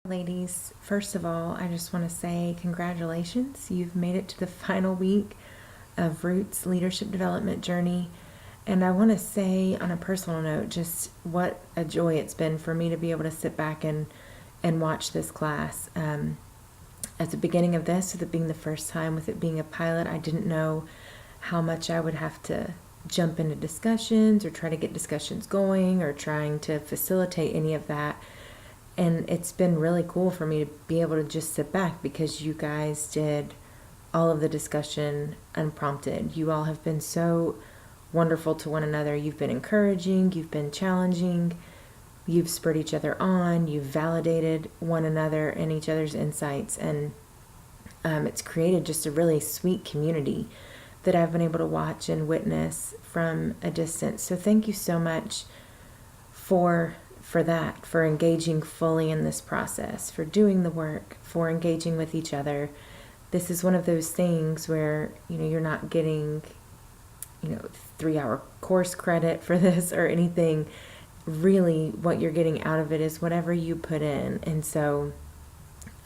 Ladies, first of all, I just want to say congratulations. You've made it to the final week of Roots Leadership Development Journey. And I want to say, on a personal note, just what a joy it's been for me to be able to sit back and watch this class. At the beginning of this, with it being the first time, with it being a pilot, I didn't know how much I would have to jump into discussions or try to get discussions going or trying to facilitate any of that. And it's been really cool for me to be able to just sit back because you guys did all of the discussion unprompted. You all have been so wonderful to one another. You've been encouraging, you've been challenging, you've spurred each other on, you've validated one another and each other's insights. And it's created just a really sweet community that I've been able to watch and witness from a distance. So thank you so much for that, for engaging fully in this process, for doing the work, for engaging with each other. This is one of those things where, you're not getting, 3-hour course credit for this or anything. Really, what you're getting out of it is whatever you put in. And so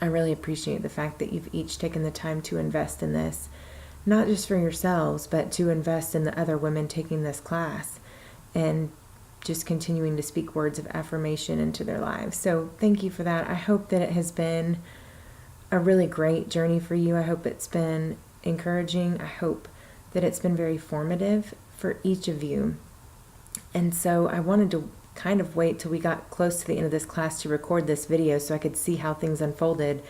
I really appreciate the fact that you've each taken the time to invest in this, not just for yourselves, but to invest in the other women taking this class and just continuing to speak words of affirmation into their lives. So thank you for that. I hope that it has been a really great journey for you. I hope it's been encouraging. I hope that it's been very formative for each of you. And so I wanted to kind of wait till we got close to the end of this class to record this video so I could see how things unfolded.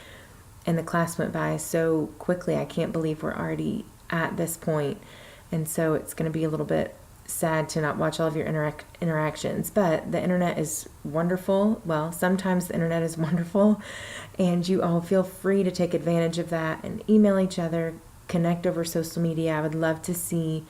And the class went by so quickly. I can't believe we're already at this point. And so it's going to be a little bit sad to not watch all of your interactions, but the internet is wonderful. Well, sometimes the internet is wonderful, and you all feel free to take advantage of that and email each other, connect over social media. I would love to see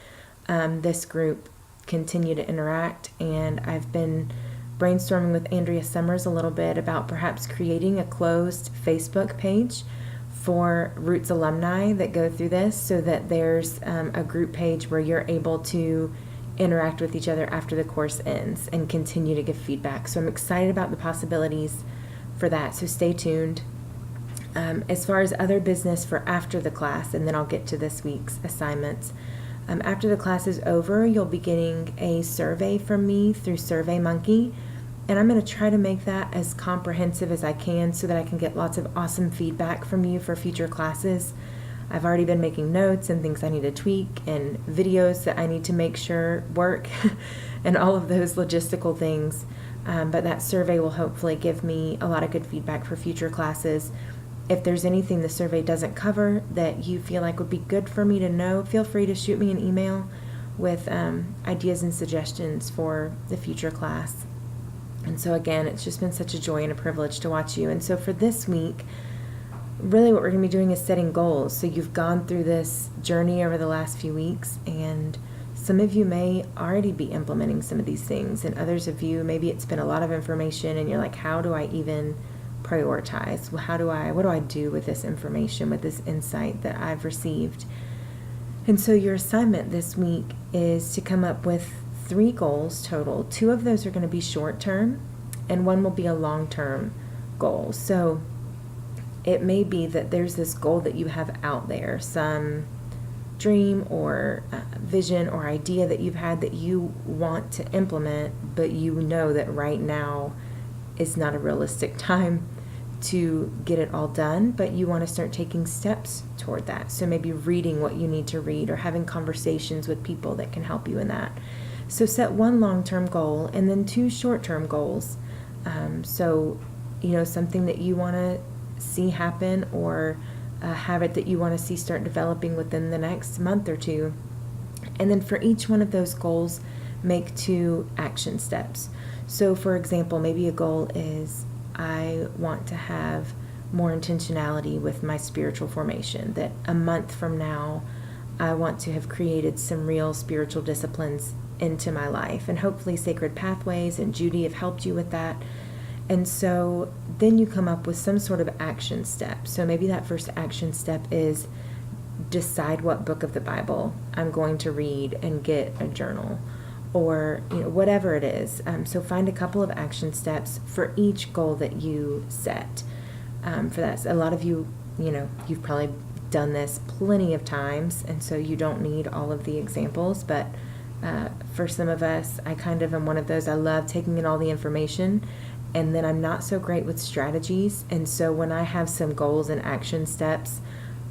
this group continue to interact, and I've been brainstorming with Andrea Summers a little bit about perhaps creating a closed Facebook page for Roots alumni that go through this, so that there's a group page where you're able to interact with each other after the course ends and continue to give feedback. So I'm excited about the possibilities for that. So stay tuned. As far as other business for after the class, and then I'll get to this week's assignments. After the class is over, you'll be getting a survey from me through SurveyMonkey. And I'm going to try to make that as comprehensive as I can so that I can get lots of awesome feedback from you for future classes. I've already been making notes and things I need to tweak and videos that I need to make sure work and all of those logistical things. But that survey will hopefully give me a lot of good feedback for future classes. If there's anything the survey doesn't cover that you feel like would be good for me to know, feel free to shoot me an email with ideas and suggestions for the future class. And so again, it's just been such a joy and a privilege to watch you. And so for this week, really what we're going to be doing is setting goals. So you've gone through this journey over the last few weeks, and some of you may already be implementing some of these things, and others of you, maybe it's been a lot of information and you're like, how do I even prioritize? What do I do with this information, with this insight that I've received? And so your assignment this week is to come up with 3 goals total. 2 of those are going to be short term and 1 will be a long term goal. So it may be that there's this goal that you have out there, some dream or vision or idea that you've had that you want to implement, but you know that right now is not a realistic time to get it all done, but you want to start taking steps toward that. So maybe reading what you need to read or having conversations with people that can help you in that. So set 1 long-term goal and then 2 short-term goals. Something that you want to see happen, or a habit that you want to see start developing within the next month or 2. And then for each one of those goals, make 2 action steps. So for example, maybe a goal is I want to have more intentionality with my spiritual formation, that a month from now I want to have created some real spiritual disciplines into my life, and hopefully Sacred Pathways and Judy have helped you with that. And so then you come up with some sort of action step. So maybe that first action step is decide what book of the Bible I'm going to read and get a journal, or whatever it is. So find a couple of action steps for each goal that you set. for that. So a lot of you, you've probably done this plenty of times, and so you don't need all of the examples, but for some of us, I kind of am one of those. I love taking in all the information, and then I'm not so great with strategies, and so when I have some goals and action steps,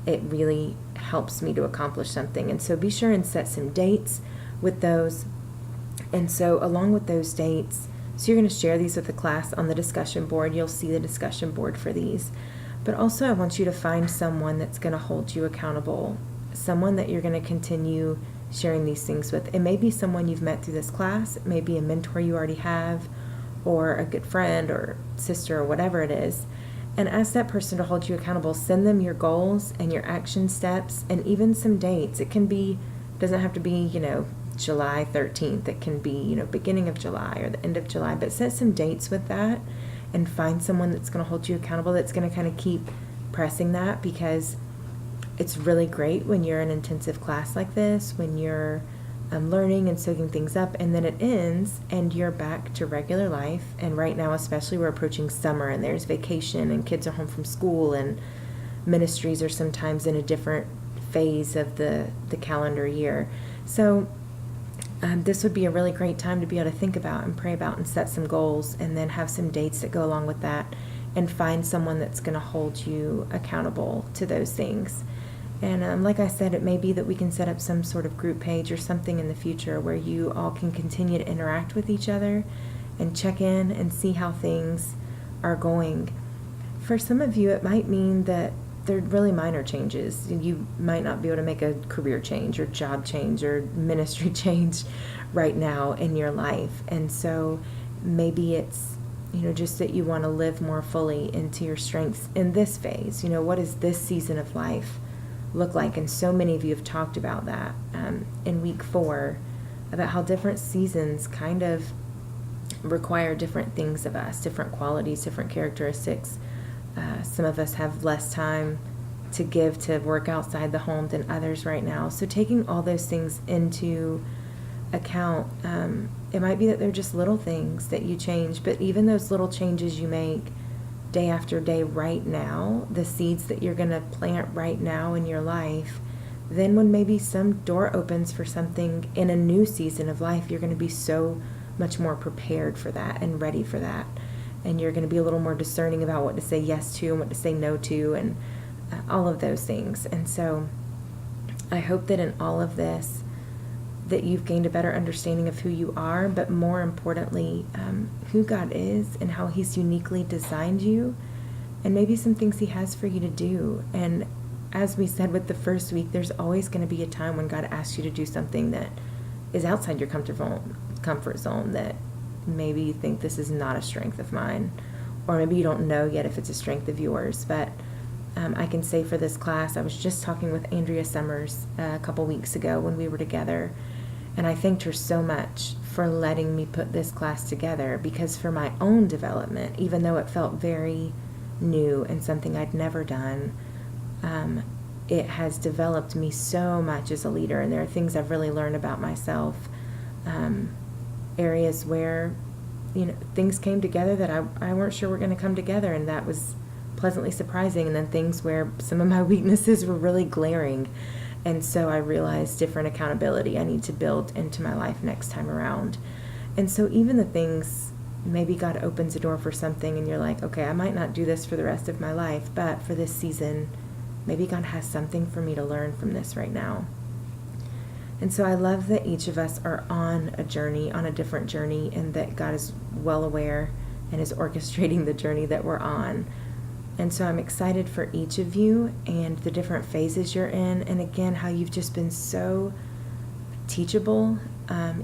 it really helps me to accomplish something. And so be sure and set some dates with those. And so along with those dates, so you're going to share these with the class on the discussion board. You'll see the discussion board for these. But also I want you to find someone that's going to hold you accountable, someone that you're going to continue sharing these things with. It may be someone you've met through this class. It may be a mentor you already have, or a good friend or sister or whatever it is. And ask that person to hold you accountable. Send them your goals and your action steps and even some dates. It doesn't have to be, July 13th. It can be, beginning of July or the end of July. But set some dates with that and find someone that's going to hold you accountable, that's going to kind of keep pressing that, because it's really great when you're in an intensive class like this, when you're learning and soaking things up, and then it ends and you're back to regular life. And right now especially, we're approaching summer and there's vacation and kids are home from school and ministries are sometimes in a different phase of the calendar year. So this would be a really great time to be able to think about and pray about and set some goals, and then have some dates that go along with that, and find someone that's going to hold you accountable to those things. And like I said, it may be that we can set up some sort of group page or something in the future where you all can continue to interact with each other and check in and see how things are going. For some of you, it might mean that they're really minor changes. You might not be able to make a career change or job change or ministry change right now in your life. And so maybe it's, just that you want to live more fully into your strengths in this phase. What does this season of life look like? And so many of you have talked about that in week 4, about how different seasons kind of require different things of us, different qualities, different characteristics. Some of us have less time to give to work outside the home than others right now. So taking all those things into account, it might be that they're just little things that you change, but even those little changes you make day after day right now, the seeds that you're going to plant right now in your life, then when maybe some door opens for something in a new season of life, you're going to be so much more prepared for that and ready for that. And you're going to be a little more discerning about what to say yes to and what to say no to, and all of those things. And so I hope that in all of this, that you've gained a better understanding of who you are, but more importantly, who God is and how He's uniquely designed you, and maybe some things He has for you to do. And as we said with the first week, there's always going to be a time when God asks you to do something that is outside your comfort zone, that maybe you think, this is not a strength of mine, or maybe you don't know yet if it's a strength of yours. But I can say for this class, I was just talking with Andrea Summers a couple weeks ago when we were together, and I thanked her so much for letting me put this class together, because for my own development, even though it felt very new and something I'd never done, it has developed me so much as a leader. And there are things I've really learned about myself, areas where things came together that I weren't sure were going to come together, and that was pleasantly surprising. And then things where some of my weaknesses were really glaring, and so I realized different accountability I need to build into my life next time around. And so even the things, maybe God opens a door for something and you're like, okay, I might not do this for the rest of my life, but for this season, maybe God has something for me to learn from this right now. And so I love that each of us are on a journey, on a different journey, and that God is well aware and is orchestrating the journey that we're on. And so I'm excited for each of you and the different phases you're in. And again, how you've just been so teachable,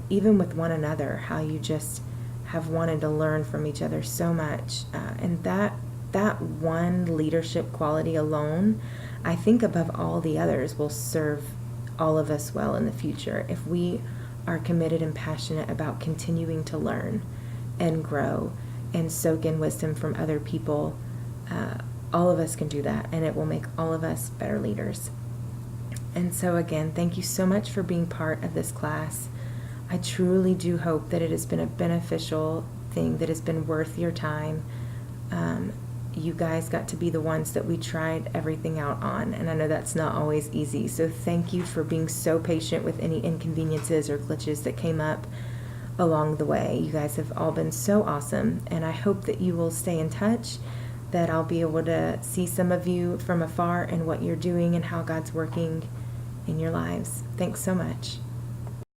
even with one another, how you just have wanted to learn from each other so much. And that one leadership quality alone, I think above all the others, will serve all of us well in the future. If we are committed and passionate about continuing to learn and grow and soak in wisdom from other people, all of us can do that, and it will make all of us better leaders. And so again, thank you so much for being part of this class. I truly do hope that it has been a beneficial thing, that has been worth your time. you guys got to be the ones that we tried everything out on. And I know that's not always easy. So thank you for being so patient with any inconveniences or glitches that came up along the way. You guys have all been so awesome. And I hope that you will stay in touch, that I'll be able to see some of you from afar and what you're doing and how God's working in your lives. Thanks so much.